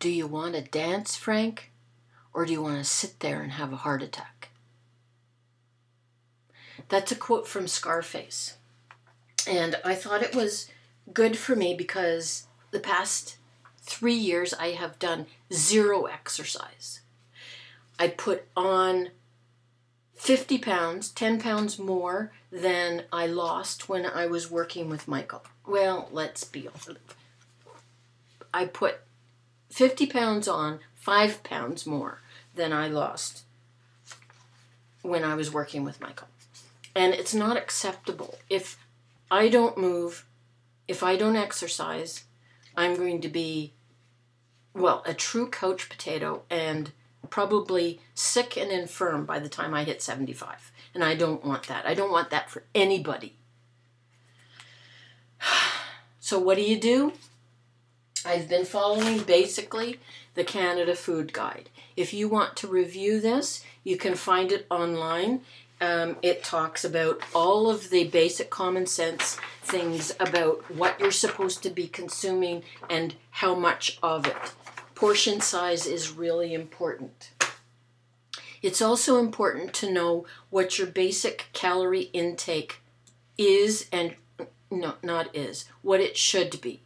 Do you want to dance, Frank? Or do you want to sit there and have a heart attack? That's a quote from Scarface. And I thought it was good for me because the past 3 years I have done 0 exercise. I put on 50 pounds, 10 pounds more than I lost when I was working with Michael. Well, let's be honest. I put 50 pounds on, 5 pounds more than I lost when I was working with Michael. And it's not acceptable. If I don't move, if I don't exercise, I'm going to be, well, a true couch potato and probably sick and infirm by the time I hit 75. And I don't want that. I don't want that for anybody. So what do? I've been following basically the Canada Food Guide. If you want to review this, you can find it online. It talks about all of the basic common sense things about what you're supposed to be consuming and how much of it. Portion size is really important. It's also important to know what your basic calorie intake is and what it should be.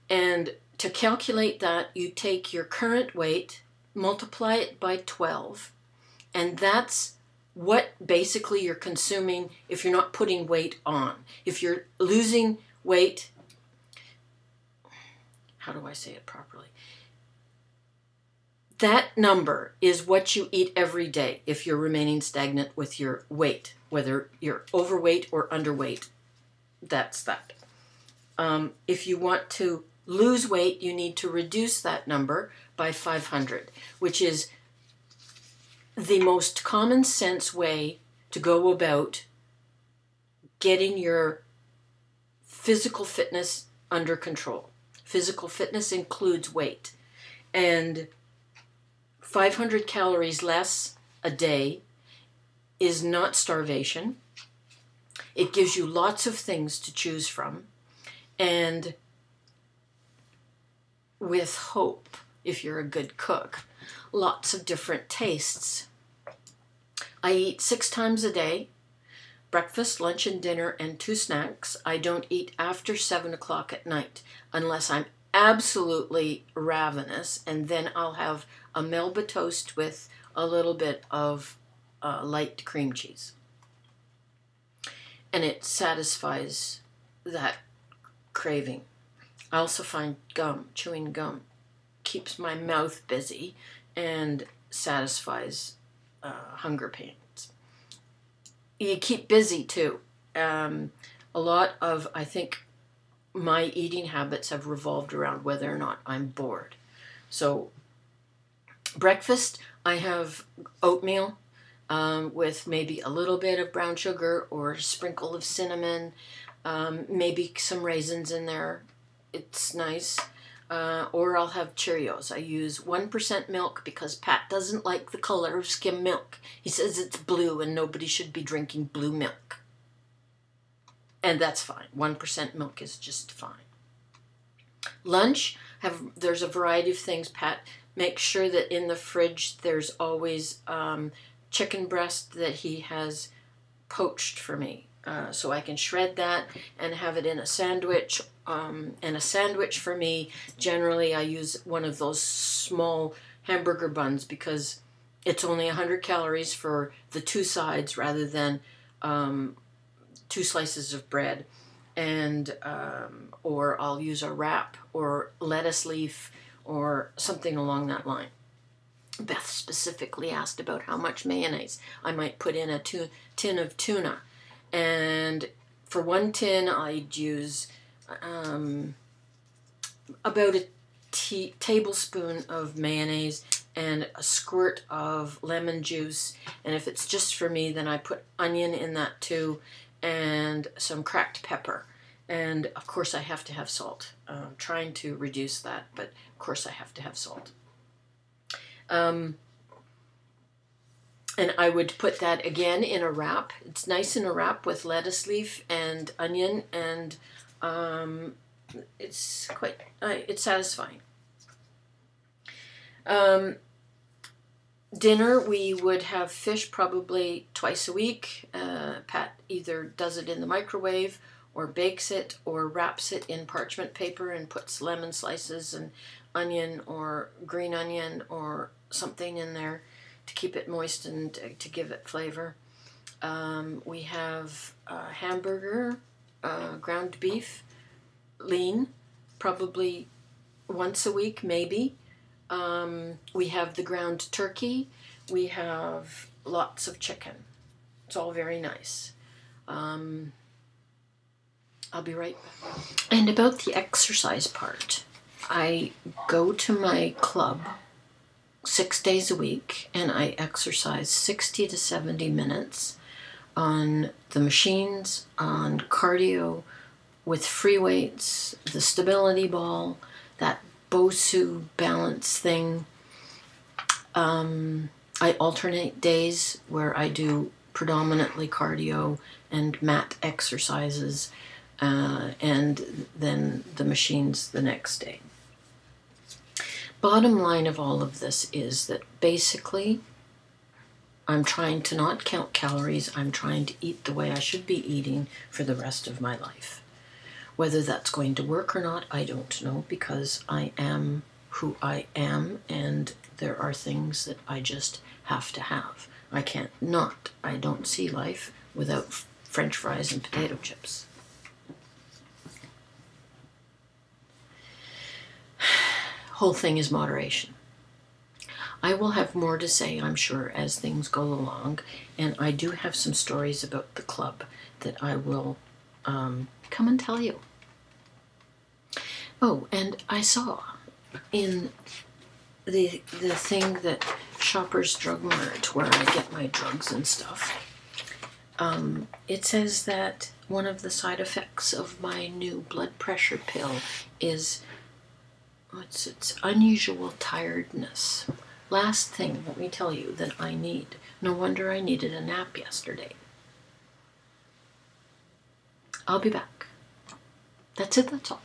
And to calculate that, you take your current weight, multiply it by 12, and that's what basically you're consuming if you're not putting weight on. If you're losing weight, how do I say it properly? That number is what you eat every day if you're remaining stagnant with your weight, whether you're overweight or underweight. That's that. If you want to lose weight, you need to reduce that number by 500, which is the most common sense way to go about getting your physical fitness under control. Physical fitness includes weight. And 500 calories less a day is not starvation. It gives you lots of things to choose from. And with hope, if you're a good cook, lots of different tastes. I eat 6 times a day, breakfast, lunch, and dinner, and 2 snacks. I don't eat after 7 o'clock at night unless I'm absolutely ravenous, and then I'll have a Melba toast with a little bit of light cream cheese. And it satisfies that craving. I also find chewing gum, keeps my mouth busy and satisfies hunger pains. You keep busy too. A lot of, I think, my eating habits have revolved around whether or not I'm bored. So breakfast, I have oatmeal with maybe a little bit of brown sugar or a sprinkle of cinnamon, maybe some raisins in there. It's nice. Or I'll have Cheerios. I use 1% milk because Pat doesn't like the color of skim milk. He says it's blue and nobody should be drinking blue milk. And that's fine. 1% milk is just fine. Lunch, there's a variety of things. Pat makes sure that in the fridge there's always chicken breast that he has poached for me. So I can shred that and have it in a sandwich. And a sandwich for me, generally I use one of those small hamburger buns because it's only 100 calories for the 2 sides rather than 2 slices of bread. And or I'll use a wrap or lettuce leaf or something along that line. Beth specifically asked about how much mayonnaise I might put in a tin of tuna. And for 1 tin, I'd use about a tablespoon of mayonnaise and a squirt of lemon juice. And if it's just for me, then I put onion in that too and some cracked pepper. And of course I have to have salt. I'm trying to reduce that, but of course I have to have salt. And I would put that again in a wrap. It's nice in a wrap with lettuce leaf and onion, and it's satisfying. Dinner, we would have fish probably twice a week. Pat either does it in the microwave or bakes it or wraps it in parchment paper and puts lemon slices and onion or green onion or something in there to keep it moist and to give it flavor. We have hamburger, ground beef, lean, probably once a week, maybe. We have the ground turkey. We have lots of chicken. It's all very nice. I'll be right back. And about the exercise part, I go to my club 6 days a week and I exercise 60 to 70 minutes on the machines, on cardio, with free weights, the stability ball, that Bosu balance thing. I alternate days where I do predominantly cardio and mat exercises, and then the machines the next day. Bottom line of all of this is that basically I'm trying to not count calories. I'm trying to eat the way I should be eating for the rest of my life. Whether that's going to work or not, I don't know, because I am who I am, and there are things that I just have to have. I can't not. I don't see life without French fries and potato chips. Whole thing is moderation. I will have more to say, I'm sure, as things go along, and I do have some stories about the club that I will come and tell you. Oh, and I saw in the thing that Shoppers Drug Mart, where I get my drugs and stuff, it says that one of the side effects of my new blood pressure pill is it's unusual tiredness. Last thing, let me tell you, that I need. No wonder I needed a nap yesterday. I'll be back. That's it, that's all.